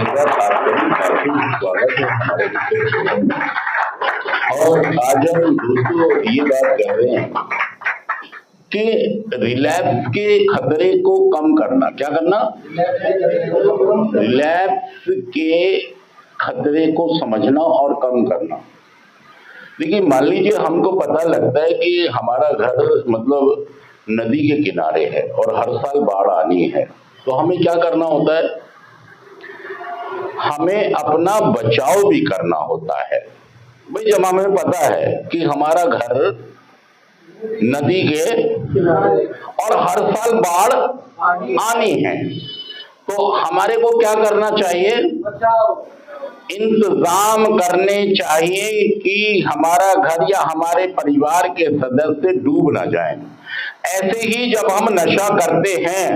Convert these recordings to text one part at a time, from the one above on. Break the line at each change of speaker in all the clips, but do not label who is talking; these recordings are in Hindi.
नमस्कार, काफी स्वागत है हमारे डिस्कशन में। और आज हम दोस्तों ये बात कर रहे हैं कि रिलैप्स के खतरे को कम करना। क्या करना? रिलैप्स के खतरे को समझना और कम करना। देखिए, मान लीजिए हमको पता लगता है कि हमारा घर मतलब नदी के किनारे है और हर साल बाढ़ आनी है, तो हमें क्या करना होता है? हमें अपना बचाव भी करना होता है। भाई, जब हमें पता है कि हमारा घर नदी के और हर साल बाढ़ आनी है, तो हमारे को क्या करना चाहिए? इंतजाम करने चाहिए कि हमारा घर या हमारे परिवार के सदस्य डूब ना जाएं। ऐसे ही जब हम नशा करते हैं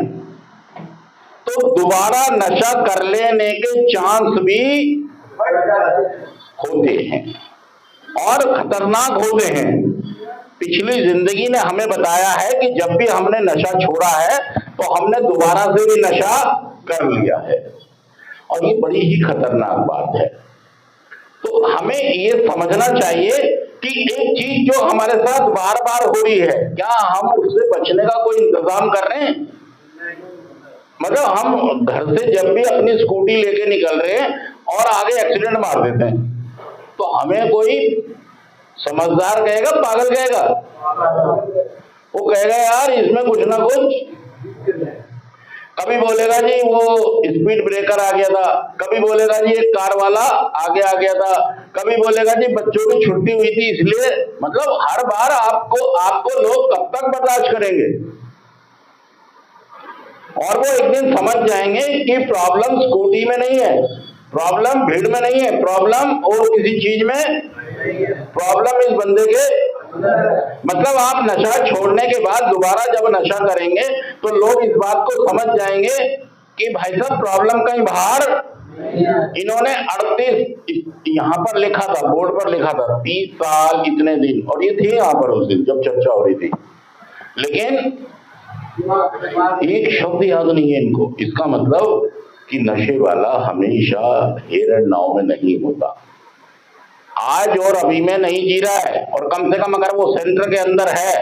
तो दोबारा नशा कर लेने के चांस भी होते हैं और खतरनाक होते हैं। पिछली जिंदगी ने हमें बताया है कि जब भी हमने नशा छोड़ा है तो हमने दोबारा से भी नशा कर लिया है, और ये बड़ी ही खतरनाक बात है। तो हमें ये समझना चाहिए कि एक चीज जो हमारे साथ बार बार हो रही है, क्या हम उससे बचने का कोई इंतजाम कर रहे हैं? मतलब हम घर से जब भी अपनी स्कूटी लेके निकल रहे हैं और आगे एक्सीडेंट मार देते हैं, तो हमें कोई समझदार कहेगा, पागल कहेगा? वो कहेगा यार इसमें कुछ ना कुछ। कभी बोलेगा जी वो स्पीड ब्रेकर आ गया था, कभी बोलेगा जी एक कार वाला आगे आ गया था, कभी बोलेगा जी बच्चों की छुट्टी हुई थी इसलिए। मतलब हर बार आपको लोग कब तक बर्दाश्त करेंगे? और वो एक दिन समझ जाएंगे कि प्रॉब्लम स्कूटी में नहीं है, प्रॉब्लम भीड़ में नहीं है, प्रॉब्लम और किसी चीज में, प्रॉब्लम इस बंदे के। मतलब आप नशा छोड़ने के बाद दोबारा जब नशा करेंगे तो लोग इस बात को समझ जाएंगे कि भाई साहब प्रॉब्लम कहीं बाहर। इन्होंने 38 यहाँ पर लिखा था, बोर्ड पर लिखा था 30 साल इतने दिन, और ये थे यहाँ पर उस दिन जब चर्चा हो रही थी, लेकिन एक शब्द याद नहीं है इनको। इसका मतलब कि नशे वाला हमेशा हेर नाव में नहीं होता, आज और अभी में नहीं जी रहा है, और कम से कम अगर वो सेंटर के अंदर है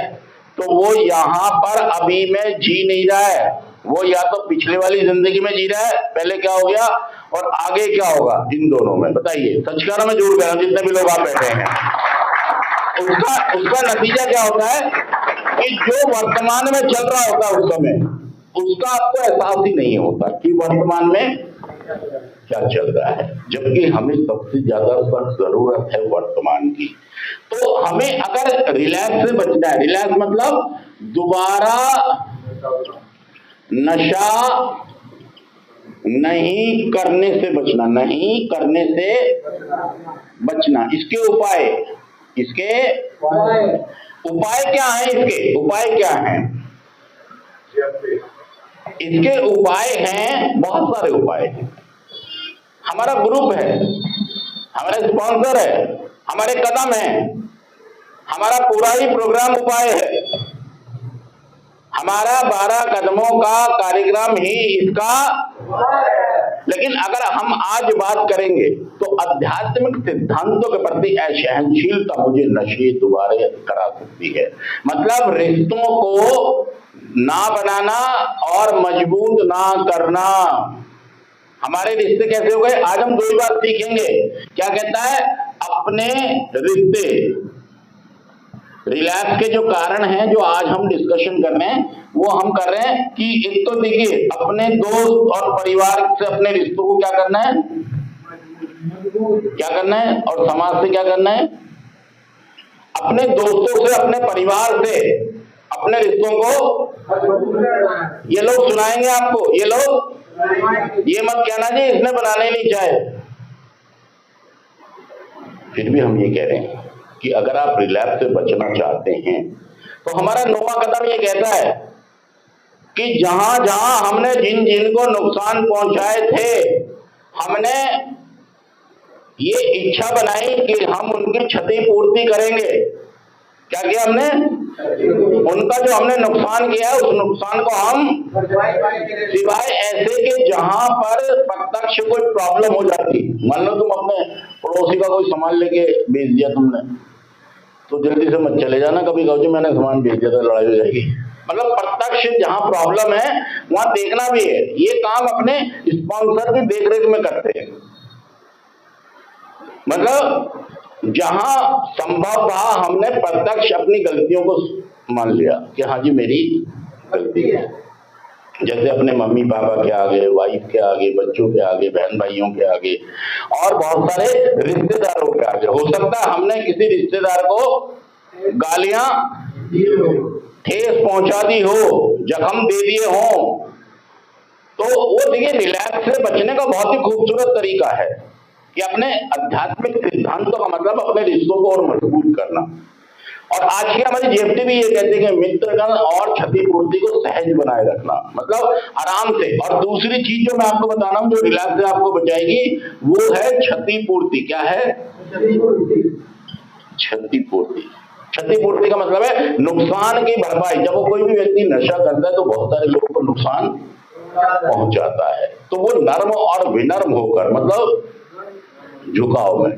तो वो यहाँ पर अभी में जी नहीं रहा है, वो या तो पिछले वाली जिंदगी में जी रहा है, पहले क्या हो गया और आगे क्या होगा, इन दोनों में बताइए। सच कह रहा मैं, झूठ कह रहा हूं? जितने भी लोग आप बैठे हैं, उसका नतीजा क्या होता है कि जो वर्तमान में चल रहा होता है उस समय उसका आपको एहसास ही नहीं होता कि वर्तमान में क्या चल रहा है, जबकि हमें सबसे ज्यादा सख्त जरूरत है वर्तमान की। तो हमें अगर रिलैक्स से बचना है, रिलैक्स मतलब दोबारा नशा नहीं करने से बचना, नहीं करने से बचना। इसके उपाय क्या है? इसके उपाय क्या हैं? इसके उपाय हैं, बहुत सारे उपाय हैं। हमारा ग्रुप है, हमारे स्पॉन्सर है, हमारे कदम है, हमारा पूरा ही प्रोग्राम उपाय है। हमारा 12 कदमों का कार्यक्रम ही इसका। लेकिन अगर हम आज बात करेंगे तो आध्यात्मिक सिद्धांतों के प्रति असहनशीलता मुझे नशे दोबारा करा सकती है। मतलब रिश्तों को ना बनाना और मजबूत ना करना। हमारे रिश्ते कैसे हो गए? आज हम दो ही बात सीखेंगे। क्या कहता है? अपने रिश्ते, रिलैप्स के जो कारण हैं जो आज हम डिस्कशन कर रहे हैं वो हम कर रहे हैं कि एक तो देखिए अपने दोस्त और परिवार से अपने रिश्तों को क्या करना है, और समाज से क्या करना है? अपने दोस्तों से, अपने परिवार से अपने रिश्तों को। ये लोग सुनाएंगे आपको, ये लोग, ये मत कहना जी इसने बनाने नहीं चाहे। फिर भी हम ये कह रहे हैं कि अगर आप रिलैप्स से बचना चाहते हैं तो हमारा 9वां कदम ये कहता है कि जहां जहां हमने जिन जिन को नुकसान पहुंचाए थे, हमने ये इच्छा बनाई कि हम उनकी क्षतिपूर्ति करेंगे। क्या किया हमने? उनका जो हमने नुकसान किया है उस नुकसान को हम, सिवाय ऐसे कि जहां पर प्रत्यक्ष कोई प्रॉब्लम हो जाती, मान लो तुम अपने पड़ोसी का कोई सामान लेके बेच दिया तुमने, तो जल्दी से मत चले जाना, कभी कहो मैंने सामान बेच दिया था, लड़ाई हो जाएगी। मतलब प्रत्यक्ष जहां प्रॉब्लम है वहां देखना भी है। ये काम अपने स्पॉन्सर की देखरेख में करते हैं। मतलब जहां संभव रहा हमने प्रत्यक्ष अपनी गलतियों को मान लिया कि हाँ जी मेरी गलती है। जैसे अपने मम्मी पापा के आगे, वाइफ के आगे, बच्चों के आगे, बहन भाइयों के आगे और बहुत सारे रिश्तेदारों के आगे। हो सकता है हमने किसी रिश्तेदार को गालियां, ठेस पहुंचा दी हो, जख्म दे दिए हो, तो वो देखिए रिलैक्स से बचने का बहुत ही खूबसूरत तरीका है कि अपने आध्यात्मिक सिद्धांतों का मतलब अपने रिश्तों को और मजबूत करना। और आज की हमारी जीएफटी भी ये कहते हैं कि मित्रगण और क्षतिपूर्ति को सहज बनाए रखना, मतलब आराम से। और दूसरी चीज जो मैं आपको बता रहा हूं जो रिलैक्स से आपको बचाएगी वो है क्षतिपूर्ति। क्या है? क्षतिपूर्ति। क्षतिपूर्ति का मतलब है नुकसान की भरपाई। जब वो कोई भी व्यक्ति नशा करता है तो बहुत सारे लोगों को नुकसान पहुंचाता है, तो वो नर्म और विनर्म होकर, मतलब झुकाव में,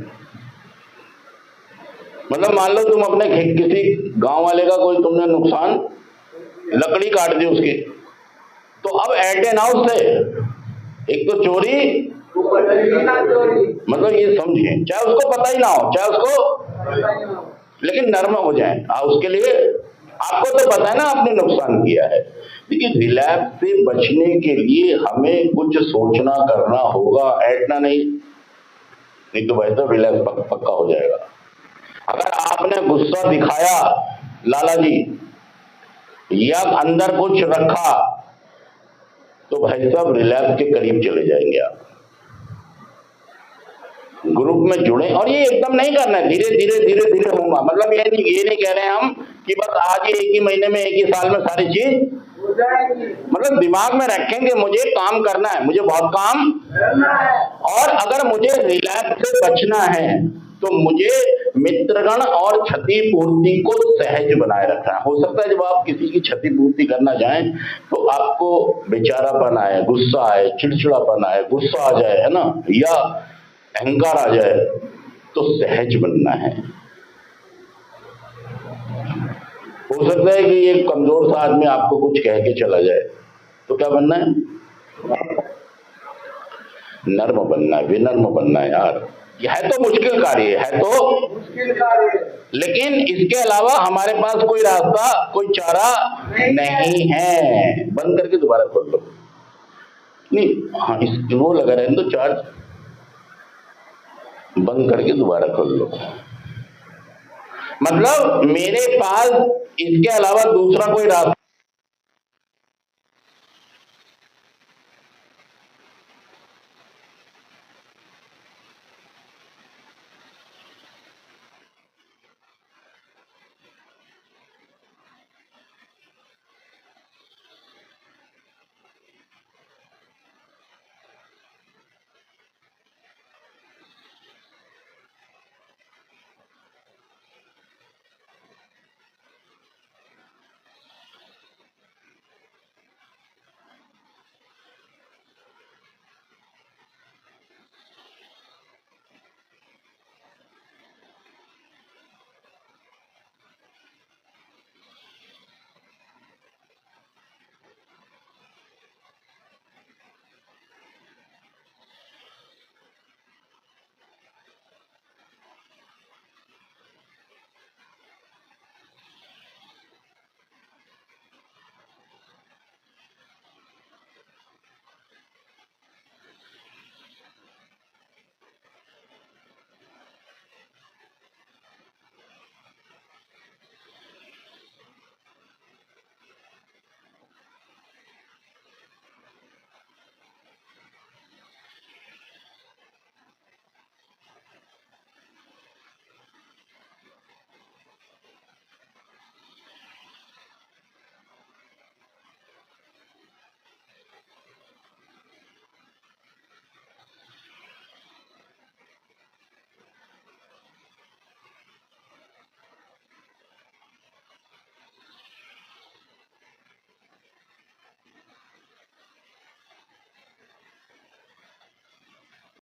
मतलब मान लो तुम अपने किसी गांव वाले का कोई तुमने नुकसान, लकड़ी काट दी उसकी, तो अब एट एन हाउस से एक तो चोरी, मतलब ये समझिए, चाहे उसको पता ही ना हो, चाहे उसको, लेकिन नर्म हो जाए उसके लिए। आपको तो पता है ना आपने नुकसान किया है, लेकिन रिलैप्स से बचने के लिए हमें कुछ सोचना करना होगा, ऐटना नहीं तो भाई तो रिलैप्स पक्का हो जाएगा। अगर आपने गुस्सा दिखाया लाला जी या अंदर कुछ रखा तो भाई साहब रिलैप्स के करीब चले जाएंगे आप। ग्रुप में जुड़े, और ये एकदम नहीं करना है, धीरे धीरे धीरे धीरे होगा। मतलब ये नहीं कह रहे हैं हम कि बस आज ही एक ही महीने में, एक ही साल में सारी चीज हो जाएगी। मतलब दिमाग में रखें कि मुझे काम करना है, मुझे बहुत काम करना है, और अगर मुझे रिलैप्स से बचना है तो मुझे मित्रगण और क्षतिपूर्ति को सहज बनाए रखना है। हो सकता है जब आप किसी की क्षतिपूर्ति करना जाएं तो आपको बेचारापन आए, गुस्सा आए, चिड़चिड़ापन आए, गुस्सा आ जाए, है ना, या अहंकार आ जाए, तो सहज बनना है। हो सकता है कि ये कमजोर सा आदमी आपको कुछ कह के चला जाए, तो क्या बनना है? नर्म बनना है, विनम्र बनना है। यार यह है तो मुश्किल कार्य है, तो मुश्किल कार्य, लेकिन इसके अलावा हमारे पास कोई रास्ता, कोई चारा नहीं है। बंद करके दोबारा खोल लो। नहीं, हाँ, इस वो लगा रहे तो चार्ज बंद करके दोबारा खोल लो। मतलब मेरे पास इसके अलावा दूसरा कोई रास्ता